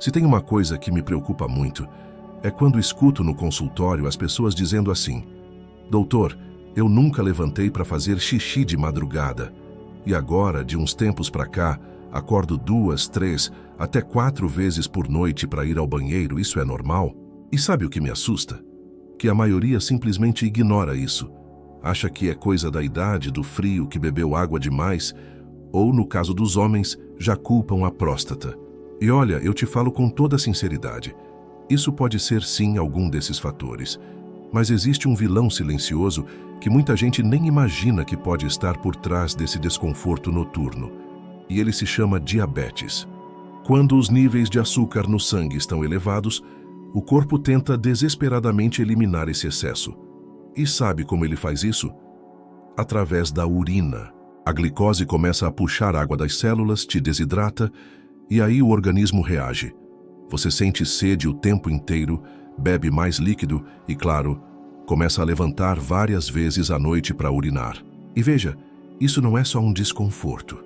Se tem uma coisa que me preocupa muito, é quando escuto no consultório as pessoas dizendo assim: doutor, eu nunca levantei para fazer xixi de madrugada. E agora, de uns tempos para cá, acordo 2, 3, até 4 vezes por noite para ir ao banheiro, isso é normal? E sabe o que me assusta? Que a maioria simplesmente ignora isso. Acha que é coisa da idade, do frio, que bebeu água demais, ou, no caso dos homens, já culpam a próstata. E olha, eu te falo com toda sinceridade, isso pode ser sim algum desses fatores, mas existe um vilão silencioso que muita gente nem imagina que pode estar por trás desse desconforto noturno, e ele se chama diabetes. Quando os níveis de açúcar no sangue estão elevados, o corpo tenta desesperadamente eliminar esse excesso. E sabe como ele faz isso? Através da urina. A glicose começa a puxar água das células, te desidrata, e aí o organismo reage. Você sente sede o tempo inteiro, bebe mais líquido e, claro, começa a levantar várias vezes à noite para urinar. E veja, isso não é só um desconforto.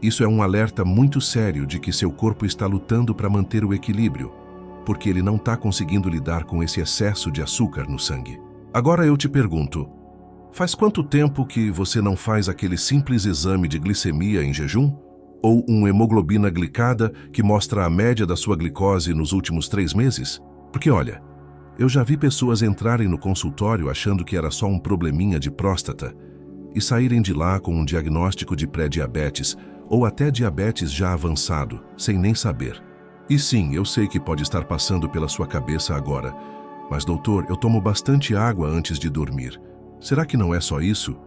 Isso é um alerta muito sério de que seu corpo está lutando para manter o equilíbrio, porque ele não está conseguindo lidar com esse excesso de açúcar no sangue. Agora eu te pergunto, faz quanto tempo que você não faz aquele simples exame de glicemia em jejum? Ou uma hemoglobina glicada que mostra a média da sua glicose nos últimos 3 meses? Porque olha, eu já vi pessoas entrarem no consultório achando que era só um probleminha de próstata e saírem de lá com um diagnóstico de pré-diabetes ou até diabetes já avançado, sem nem saber. E sim, eu sei que pode estar passando pela sua cabeça agora, mas doutor, eu tomo bastante água antes de dormir. Será que não é só isso?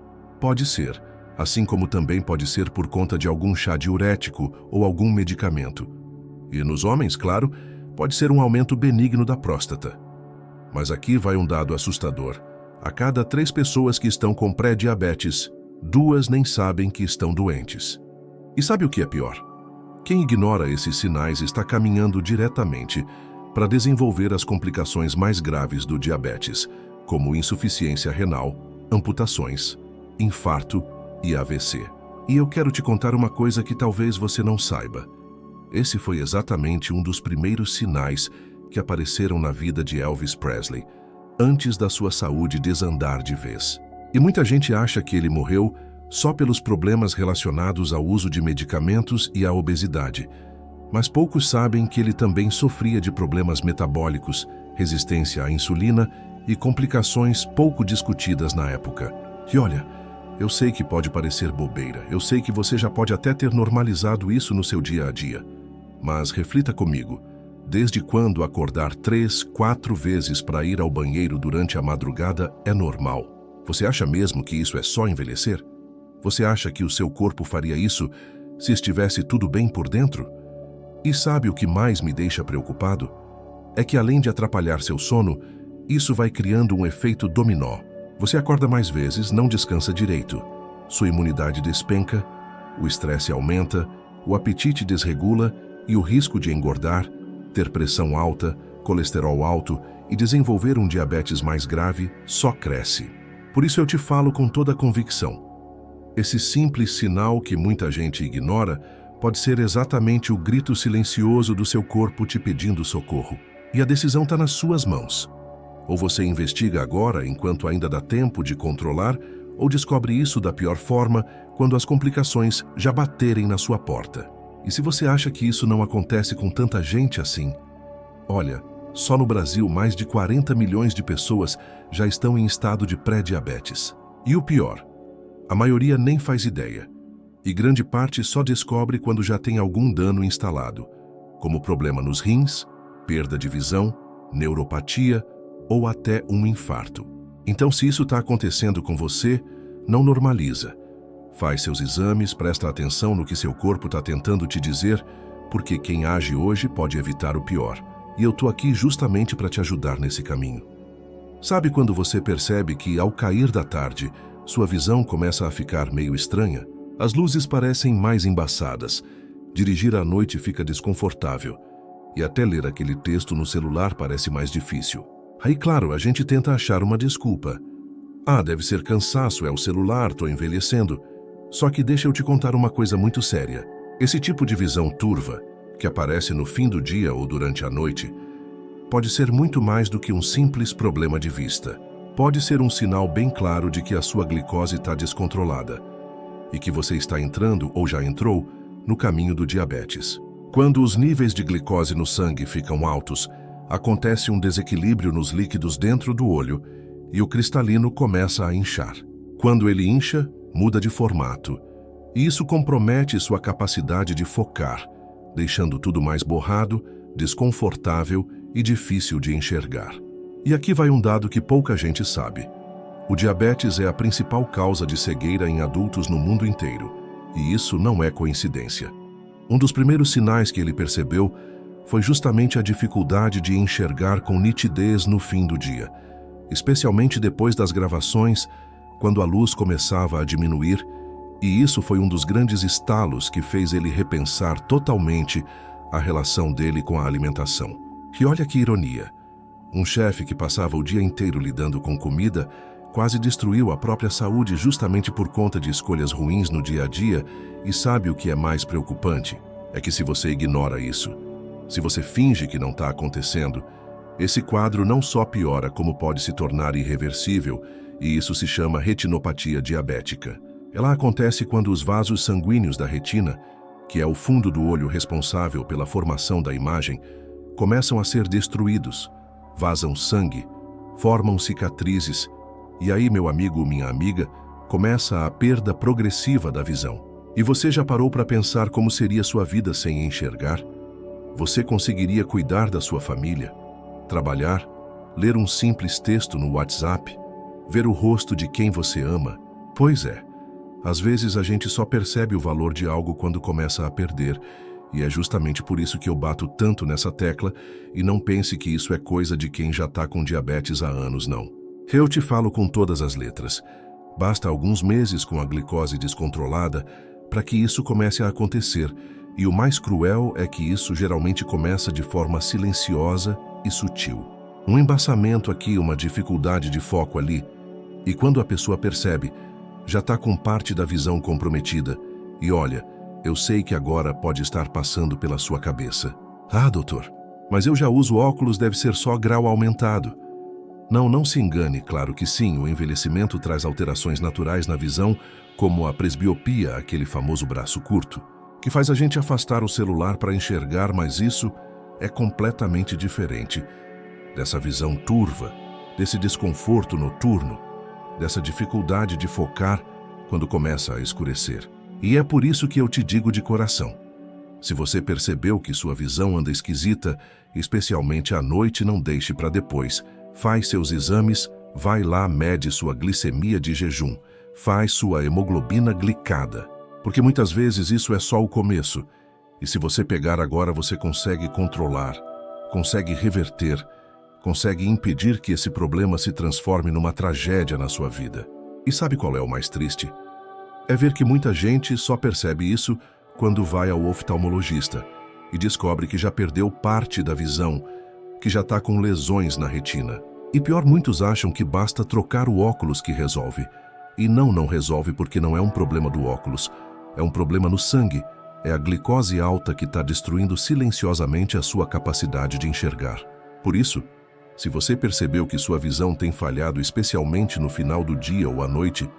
Pode ser, assim como também pode ser por conta de algum chá diurético ou algum medicamento. E nos homens, claro, pode ser um aumento benigno da próstata. Mas aqui vai um dado assustador. A cada 3 pessoas que estão com pré-diabetes, 2 nem sabem que estão doentes. E sabe o que é pior? Quem ignora esses sinais está caminhando diretamente para desenvolver as complicações mais graves do diabetes, como insuficiência renal, amputações, infarto e AVC. E eu quero te contar uma coisa que talvez você não saiba. Esse foi exatamente um dos primeiros sinais que apareceram na vida de Elvis Presley, antes da sua saúde desandar de vez. E muita gente acha que ele morreu só pelos problemas relacionados ao uso de medicamentos e à obesidade, mas poucos sabem que ele também sofria de problemas metabólicos, resistência à insulina e complicações pouco discutidas na época. E olha, eu sei que pode parecer bobeira, eu sei que você já pode até ter normalizado isso no seu dia a dia, mas reflita comigo, desde quando acordar 3, 4 vezes para ir ao banheiro durante a madrugada é normal? Você acha mesmo que isso é só envelhecer? Você acha que o seu corpo faria isso se estivesse tudo bem por dentro? E sabe o que mais me deixa preocupado? É que além de atrapalhar seu sono, isso vai criando um efeito dominó. Você acorda mais vezes, não descansa direito. Sua imunidade despenca, o estresse aumenta, o apetite desregula e o risco de engordar, ter pressão alta, colesterol alto e desenvolver um diabetes mais grave só cresce. Por isso eu te falo com toda a convicção. Esse simples sinal que muita gente ignora pode ser exatamente o grito silencioso do seu corpo te pedindo socorro. E a decisão está nas suas mãos. Ou você investiga agora, enquanto ainda dá tempo de controlar, ou descobre isso da pior forma, quando as complicações já baterem na sua porta. E se você acha que isso não acontece com tanta gente assim, olha, só no Brasil mais de 40 milhões de pessoas já estão em estado de pré-diabetes. E o pior, a maioria nem faz ideia. E grande parte só descobre quando já tem algum dano instalado, como problema nos rins, perda de visão, neuropatia ou até um infarto. Então, se isso está acontecendo com você, não normaliza. Faz seus exames, presta atenção no que seu corpo está tentando te dizer, porque quem age hoje pode evitar o pior. E eu estou aqui justamente para te ajudar nesse caminho. Sabe quando você percebe que, ao cair da tarde, sua visão começa a ficar meio estranha? As luzes parecem mais embaçadas, dirigir à noite fica desconfortável, e até ler aquele texto no celular parece mais difícil. Aí, claro, a gente tenta achar uma desculpa. Ah, deve ser cansaço, é o celular, estou envelhecendo. Só que deixa eu te contar uma coisa muito séria. Esse tipo de visão turva, que aparece no fim do dia ou durante a noite, pode ser muito mais do que um simples problema de vista. Pode ser um sinal bem claro de que a sua glicose está descontrolada e que você está entrando ou já entrou no caminho do diabetes. Quando os níveis de glicose no sangue ficam altos, acontece um desequilíbrio nos líquidos dentro do olho e o cristalino começa a inchar. Quando ele incha, muda de formato, e isso compromete sua capacidade de focar, deixando tudo mais borrado, desconfortável e difícil de enxergar. E aqui vai um dado que pouca gente sabe. O diabetes é a principal causa de cegueira em adultos no mundo inteiro, e isso não é coincidência. Um dos primeiros sinais que ele percebeu foi justamente a dificuldade de enxergar com nitidez no fim do dia, especialmente depois das gravações, quando a luz começava a diminuir, e isso foi um dos grandes estalos que fez ele repensar totalmente a relação dele com a alimentação. E olha que ironia, um chefe que passava o dia inteiro lidando com comida quase destruiu a própria saúde justamente por conta de escolhas ruins no dia a dia, e sabe o que é mais preocupante? É que se você ignora isso, se você finge que não está acontecendo, esse quadro não só piora, como pode se tornar irreversível, e isso se chama retinopatia diabética. Ela acontece quando os vasos sanguíneos da retina, que é o fundo do olho responsável pela formação da imagem, começam a ser destruídos, vazam sangue, formam cicatrizes, e aí, meu amigo ou minha amiga, começa a perda progressiva da visão. E você já parou para pensar como seria sua vida sem enxergar? Você conseguiria cuidar da sua família, trabalhar, ler um simples texto no WhatsApp, ver o rosto de quem você ama? Pois é, às vezes a gente só percebe o valor de algo quando começa a perder, e é justamente por isso que eu bato tanto nessa tecla, e não pense que isso é coisa de quem já está com diabetes há anos, não. Eu te falo com todas as letras. Basta alguns meses com a glicose descontrolada para que isso comece a acontecer, e o mais cruel é que isso geralmente começa de forma silenciosa e sutil. Um embaçamento aqui, uma dificuldade de foco ali, e quando a pessoa percebe, já está com parte da visão comprometida. E olha, eu sei que agora pode estar passando pela sua cabeça. Ah, doutor, mas eu já uso óculos, deve ser só grau aumentado. Não se engane, claro que sim, o envelhecimento traz alterações naturais na visão, como a presbiopia, aquele famoso braço curto, que faz a gente afastar o celular para enxergar, mas isso é completamente diferente dessa visão turva, desse desconforto noturno, dessa dificuldade de focar quando começa a escurecer. E é por isso que eu te digo de coração, se você percebeu que sua visão anda esquisita, especialmente à noite, não deixe para depois. Faz seus exames, vai lá, mede sua glicemia de jejum, faz sua hemoglobina glicada, porque muitas vezes isso é só o começo, e se você pegar agora você consegue controlar, consegue reverter, consegue impedir que esse problema se transforme numa tragédia na sua vida. E sabe qual é o mais triste? É ver que muita gente só percebe isso quando vai ao oftalmologista e descobre que já perdeu parte da visão, que já está com lesões na retina. E pior, muitos acham que basta trocar o óculos que resolve. E não resolve, porque não é um problema do óculos. É um problema no sangue. É a glicose alta que está destruindo silenciosamente a sua capacidade de enxergar. Por isso, se você percebeu que sua visão tem falhado, especialmente no final do dia ou à noite,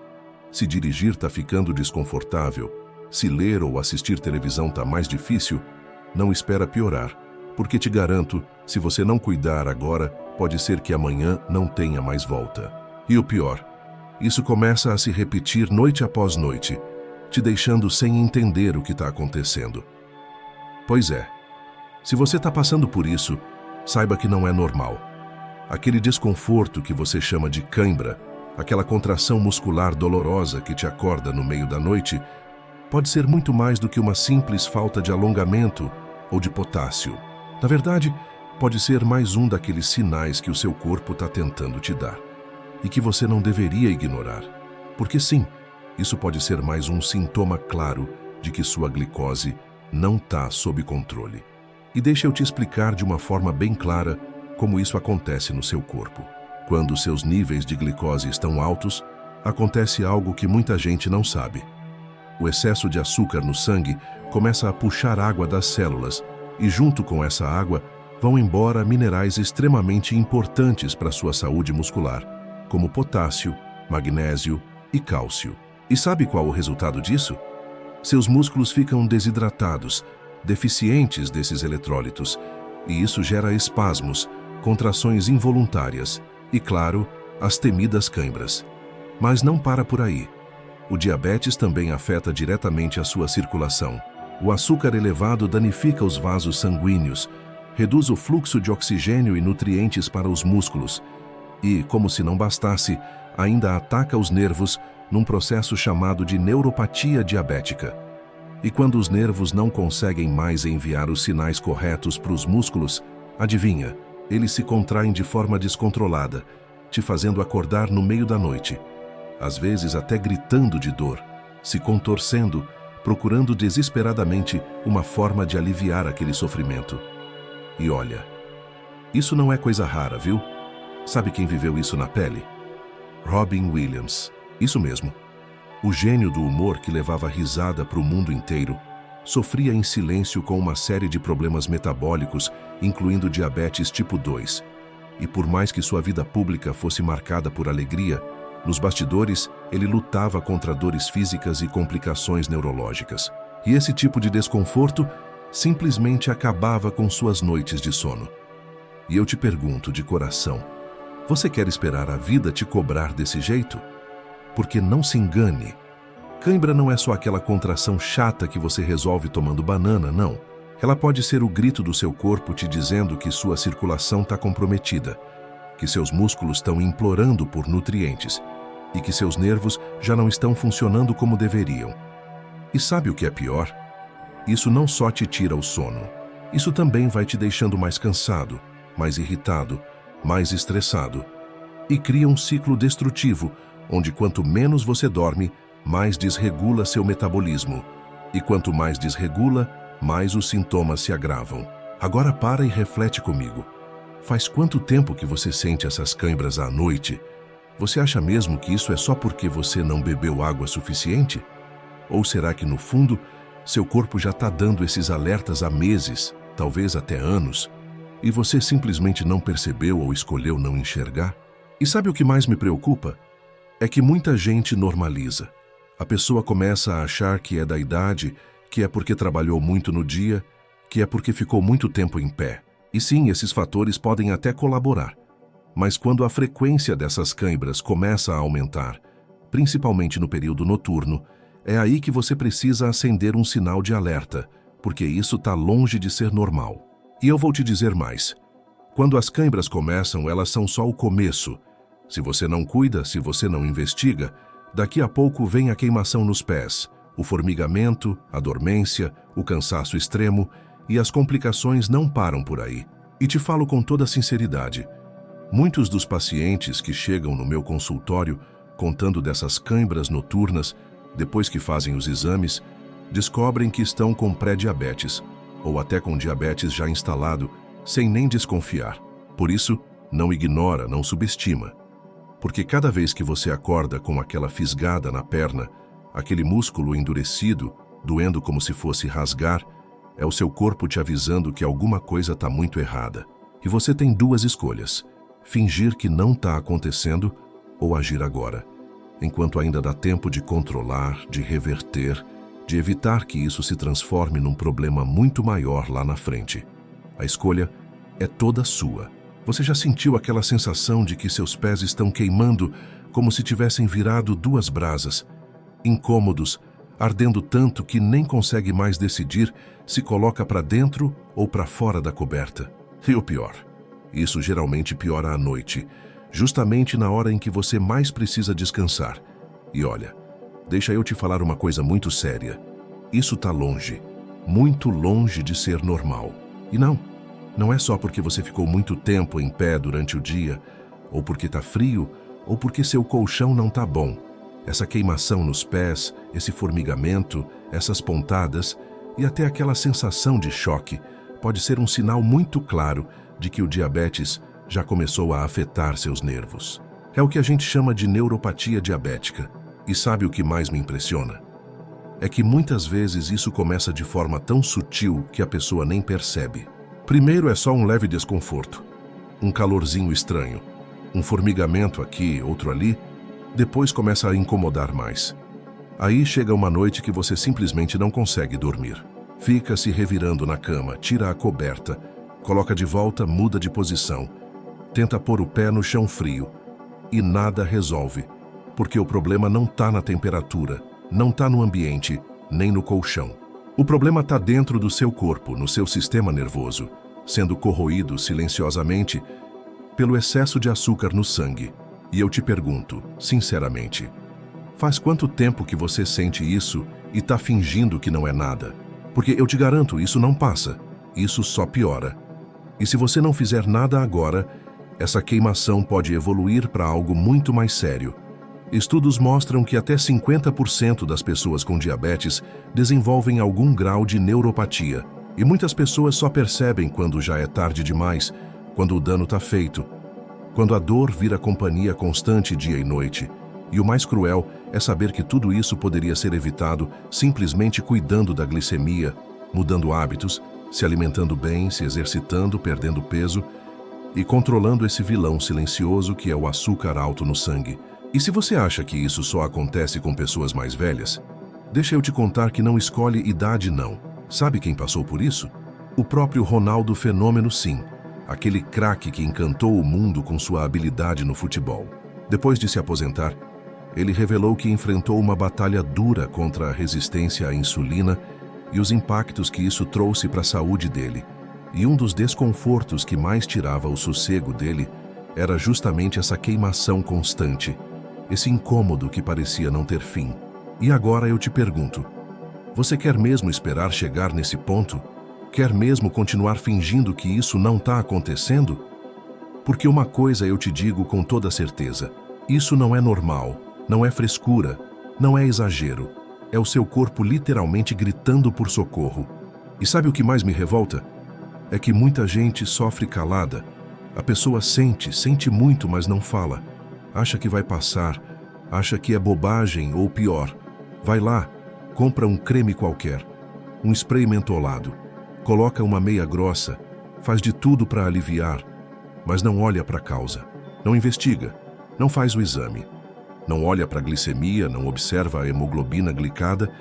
se dirigir está ficando desconfortável, se ler ou assistir televisão está mais difícil, não espera piorar. Porque te garanto, se você não cuidar agora, pode ser que amanhã não tenha mais volta. E o pior, isso começa a se repetir noite após noite, te deixando sem entender o que está acontecendo. Pois é, se você está passando por isso, saiba que não é normal. Aquele desconforto que você chama de cãibra, aquela contração muscular dolorosa que te acorda no meio da noite, pode ser muito mais do que uma simples falta de alongamento ou de potássio. Na verdade, pode ser mais um daqueles sinais que o seu corpo está tentando te dar e que você não deveria ignorar. Porque sim, isso pode ser mais um sintoma claro de que sua glicose não está sob controle. E deixa eu te explicar de uma forma bem clara como isso acontece no seu corpo. Quando seus níveis de glicose estão altos, acontece algo que muita gente não sabe. O excesso de açúcar no sangue começa a puxar água das células, E junto com essa água vão embora minerais extremamente importantes para sua saúde muscular, como potássio, magnésio e cálcio. E sabe qual o resultado disso? Seus músculos ficam desidratados, deficientes desses eletrólitos, e isso gera espasmos, contrações involuntárias e, claro, as temidas cãibras. Mas não para por aí. O diabetes também afeta diretamente a sua circulação. O açúcar elevado danifica os vasos sanguíneos, reduz o fluxo de oxigênio e nutrientes para os músculos e, como se não bastasse, ainda ataca os nervos num processo chamado de neuropatia diabética. E quando os nervos não conseguem mais enviar os sinais corretos para os músculos, adivinha, eles se contraem de forma descontrolada, te fazendo acordar no meio da noite, às vezes até gritando de dor, se contorcendo, procurando desesperadamente uma forma de aliviar aquele sofrimento. E olha, isso não é coisa rara, viu? Sabe quem viveu isso na pele? Robin Williams. Isso mesmo. O gênio do humor que levava risada para o mundo inteiro sofria em silêncio com uma série de problemas metabólicos, incluindo diabetes tipo 2. E por mais que sua vida pública fosse marcada por alegria, nos bastidores ele lutava contra dores físicas e complicações neurológicas. E esse tipo de desconforto simplesmente acabava com suas noites de sono. E eu te pergunto de coração, você quer esperar a vida te cobrar desse jeito? Porque não se engane, cãibra não é só aquela contração chata que você resolve tomando banana, não. Ela pode ser o grito do seu corpo te dizendo que sua circulação está comprometida, que seus músculos estão implorando por nutrientes e que seus nervos já não estão funcionando como deveriam. E sabe o que é pior? Isso não só te tira o sono, isso também vai te deixando mais cansado, mais irritado, mais estressado e cria um ciclo destrutivo, onde quanto menos você dorme, mais desregula seu metabolismo. E quanto mais desregula, mais os sintomas se agravam. Agora para e reflete comigo. Faz quanto tempo que você sente essas cãibras à noite? Você acha mesmo que isso é só porque você não bebeu água suficiente? Ou será que no fundo, seu corpo já está dando esses alertas há meses, talvez até anos, e você simplesmente não percebeu ou escolheu não enxergar? E sabe o que mais me preocupa? É que muita gente normaliza. A pessoa começa a achar que é da idade, que é porque trabalhou muito no dia, que é porque ficou muito tempo em pé. E sim, esses fatores podem até colaborar. Mas quando a frequência dessas cãibras começa a aumentar, principalmente no período noturno, é aí que você precisa acender um sinal de alerta, porque isso está longe de ser normal. E eu vou te dizer mais. Quando as cãibras começam, elas são só o começo. Se você não cuida, se você não investiga, daqui a pouco vem a queimação nos pés, o formigamento, a dormência, o cansaço extremo e as complicações não param por aí. E te falo com toda sinceridade, muitos dos pacientes que chegam no meu consultório contando dessas cãibras noturnas, depois que fazem os exames, descobrem que estão com pré-diabetes ou até com diabetes já instalado, sem nem desconfiar. Por isso, não ignora, não subestima. Porque cada vez que você acorda com aquela fisgada na perna, aquele músculo endurecido, doendo como se fosse rasgar, é o seu corpo te avisando que alguma coisa está muito errada. E você tem duas escolhas: fingir que não está acontecendo ou agir agora, enquanto ainda dá tempo de controlar, de reverter, de evitar que isso se transforme num problema muito maior lá na frente. A escolha é toda sua. Você já sentiu aquela sensação de que seus pés estão queimando como se tivessem virado duas brasas, incômodos, ardendo tanto que nem consegue mais decidir se coloca para dentro ou para fora da coberta? E o pior, isso geralmente piora à noite, justamente na hora em que você mais precisa descansar. E olha, deixa eu te falar uma coisa muito séria. Isso está longe, muito longe de ser normal. E não é só porque você ficou muito tempo em pé durante o dia, ou porque está frio, ou porque seu colchão não está bom. Essa queimação nos pés, esse formigamento, essas pontadas e até aquela sensação de choque pode ser um sinal muito claro de que o diabetes já começou a afetar seus nervos. É o que a gente chama de neuropatia diabética. E sabe o que mais me impressiona? é que muitas vezes isso começa de forma tão sutil que a pessoa nem percebe. Primeiro é só um leve desconforto, um calorzinho estranho, um formigamento aqui, outro ali, depois começa a incomodar mais. Aí chega uma noite que você simplesmente não consegue dormir. Fica se revirando na cama, tira a coberta, coloca de volta, muda de posição, tenta pôr o pé no chão frio e nada resolve, porque o problema não está na temperatura, não está no ambiente, nem no colchão. O problema está dentro do seu corpo, no seu sistema nervoso, sendo corroído silenciosamente pelo excesso de açúcar no sangue. E eu te pergunto, sinceramente, faz quanto tempo que você sente isso e está fingindo que não é nada? Porque eu te garanto, isso não passa, isso só piora. E se você não fizer nada agora, essa queimação pode evoluir para algo muito mais sério. Estudos mostram que até 50% das pessoas com diabetes desenvolvem algum grau de neuropatia. E muitas pessoas só percebem quando já é tarde demais, quando o dano está feito, quando a dor vira companhia constante dia e noite. E o mais cruel é saber que tudo isso poderia ser evitado simplesmente cuidando da glicemia, mudando hábitos, se alimentando bem, se exercitando, perdendo peso e controlando esse vilão silencioso que é o açúcar alto no sangue. E se você acha que isso só acontece com pessoas mais velhas, deixa eu te contar que não escolhe idade não. Sabe quem passou por isso? O próprio Ronaldo Fenômeno, sim. Aquele craque que encantou o mundo com sua habilidade no futebol. Depois de se aposentar, ele revelou que enfrentou uma batalha dura contra a resistência à insulina e os impactos que isso trouxe para a saúde dele. E um dos desconfortos que mais tirava o sossego dele era justamente essa queimação constante, esse incômodo que parecia não ter fim. E agora eu te pergunto, você quer mesmo esperar chegar nesse ponto? Quer mesmo continuar fingindo que isso não está acontecendo? Porque uma coisa eu te digo com toda certeza, isso não é normal, não é frescura, não é exagero. É o seu corpo literalmente gritando por socorro. E sabe o que mais me revolta? É que muita gente sofre calada. A pessoa sente muito, mas não fala. Acha que vai passar, acha que é bobagem ou pior. Vai lá, compra um creme qualquer, um spray mentolado, coloca uma meia grossa, faz de tudo para aliviar, mas não olha para a causa, não investiga, não faz o exame. Não olha para a glicemia, não observa a hemoglobina glicada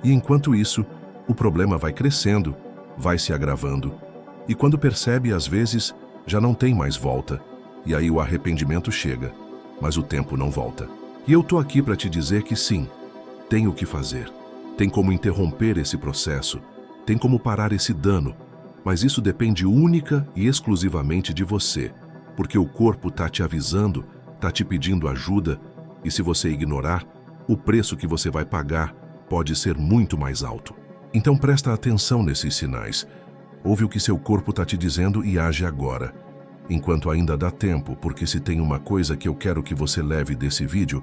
e, enquanto isso, o problema vai crescendo, vai se agravando. E quando percebe, às vezes, já não tem mais volta. E aí o arrependimento chega, mas o tempo não volta. E eu tô aqui para te dizer que sim, tem o que fazer. Tem como interromper esse processo, tem como parar esse dano, mas isso depende única e exclusivamente de você, porque o corpo tá te avisando, tá te pedindo ajuda. E se você ignorar, o preço que você vai pagar pode ser muito mais alto. Então presta atenção nesses sinais. Ouve o que seu corpo está te dizendo e age agora. Enquanto ainda dá tempo, porque se tem uma coisa que eu quero que você leve desse vídeo,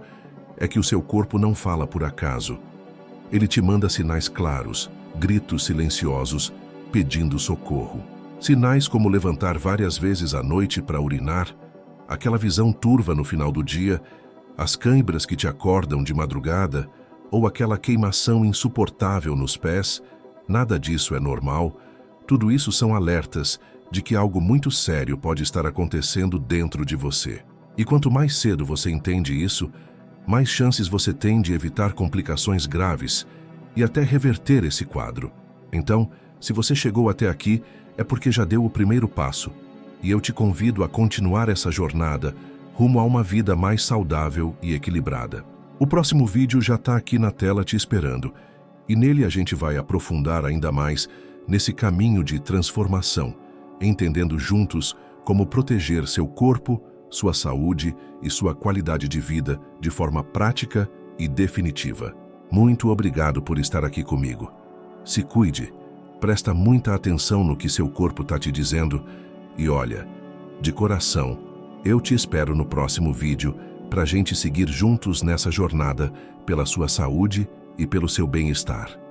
é que o seu corpo não fala por acaso. Ele te manda sinais claros, gritos silenciosos, pedindo socorro. Sinais como levantar várias vezes à noite para urinar, aquela visão turva no final do dia, as câimbras que te acordam de madrugada ou aquela queimação insuportável nos pés, nada disso é normal. Tudo isso são alertas de que algo muito sério pode estar acontecendo dentro de você. E quanto mais cedo você entende isso, mais chances você tem de evitar complicações graves e até reverter esse quadro. Então, se você chegou até aqui, é porque já deu o primeiro passo. E eu te convido a continuar essa jornada rumo a uma vida mais saudável e equilibrada. O próximo vídeo já está aqui na tela te esperando, e nele a gente vai aprofundar ainda mais nesse caminho de transformação, entendendo juntos como proteger seu corpo, sua saúde e sua qualidade de vida de forma prática e definitiva. Muito obrigado por estar aqui comigo. Se cuide, presta muita atenção no que seu corpo está te dizendo e olha, de coração, eu te espero no próximo vídeo para a gente seguir juntos nessa jornada pela sua saúde e pelo seu bem-estar.